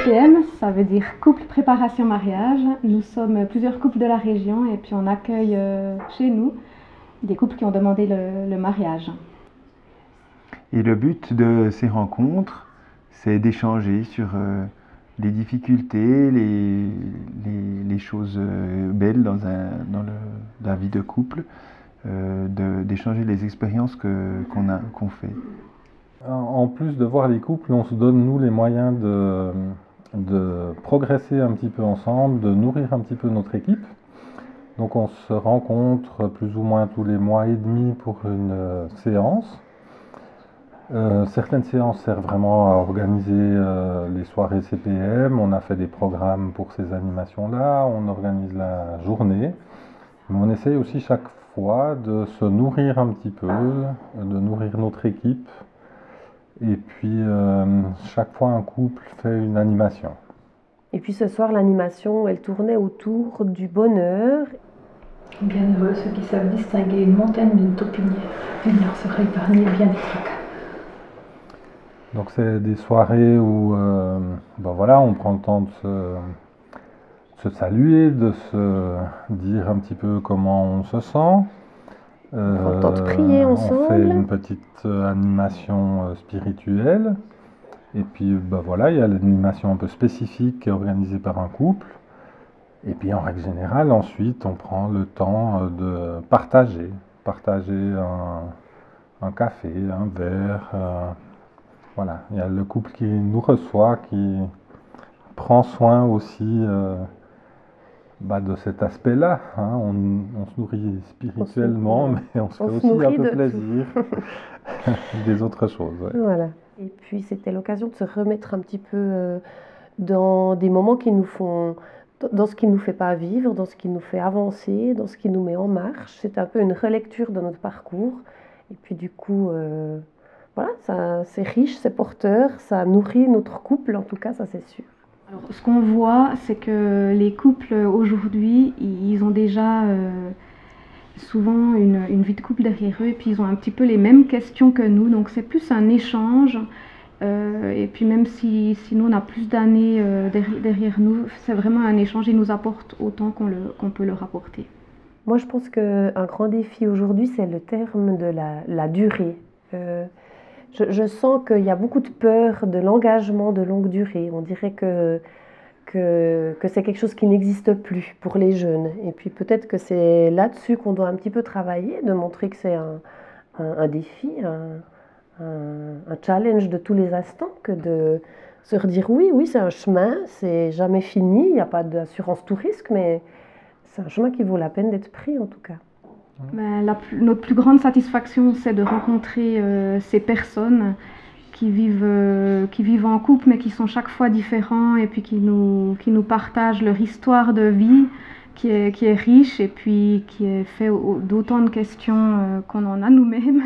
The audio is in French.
CPM, ça veut dire couple préparation mariage. Nous sommes plusieurs couples de la région et puis on accueille chez nous des couples qui ont demandé le mariage. Et le but de ces rencontres, c'est d'échanger sur les difficultés, les choses belles dans la vie de couple, d'échanger les expériences qu'on fait. En plus de voir les couples, on se donne nous les moyens de progresser un petit peu ensemble, de nourrir un petit peu notre équipe. Donc on se rencontre plus ou moins tous les mois et demi pour une séance. Certaines séances servent vraiment à organiser les soirées CPM. On a fait des programmes pour ces animations-là, on organise la journée. Mais on essaye aussi chaque fois de se nourrir un petit peu, de nourrir notre équipe. Et puis, chaque fois, un couple fait une animation. Et puis ce soir, l'animation, elle tournait autour du bonheur. Bienheureux ceux qui savent distinguer une montagne d'une taupinière, et leur sera épargné bien des tracas. Donc c'est des soirées où voilà, on prend le temps de se saluer, de se dire un petit peu comment on se sent. On prend le temps de prier ensemble. On fait une petite animation spirituelle. Et puis voilà, il y a l'animation un peu spécifique qui est organisée par un couple. Et puis en règle générale, ensuite, on prend le temps de partager un café, un verre. Voilà, il y a le couple qui nous reçoit, qui prend soin aussi de cet aspect-là. Hein. On se nourrit spirituellement, mais on se fait aussi un peu plaisir des autres choses. Ouais. Voilà. Et puis c'était l'occasion de se remettre un petit peu dans des moments qui nous font, dans ce qui ne nous fait pas vivre, dans ce qui nous fait avancer, dans ce qui nous met en marche. C'est un peu une relecture de notre parcours. Et puis du coup, voilà, c'est riche, c'est porteur, ça nourrit notre couple, en tout cas, ça c'est sûr. Alors, ce qu'on voit, c'est que les couples aujourd'hui, ils ont déjà souvent une vie de couple derrière eux et puis ils ont un petit peu les mêmes questions que nous. Donc c'est plus un échange. Et puis même si nous on a plus d'années derrière nous, c'est vraiment un échange. Ils nous apportent autant qu'on peut leur apporter. Moi je pense qu'un grand défi aujourd'hui, c'est le terme de la durée. Je sens qu'il y a beaucoup de peur de l'engagement de longue durée. On dirait que c'est quelque chose qui n'existe plus pour les jeunes. Et puis peut-être que c'est là-dessus qu'on doit un petit peu travailler, de montrer que c'est un défi, un challenge de tous les instants, que de se redire oui, c'est un chemin, c'est jamais fini, il n'y a pas d'assurance tout risque, mais c'est un chemin qui vaut la peine d'être pris en tout cas. Notre plus grande satisfaction, c'est de rencontrer ces personnes qui vivent en couple, mais qui sont chaque fois différents, et puis qui nous partagent leur histoire de vie, qui est riche, et puis qui est fait d'autant de questions qu'on en a nous-mêmes.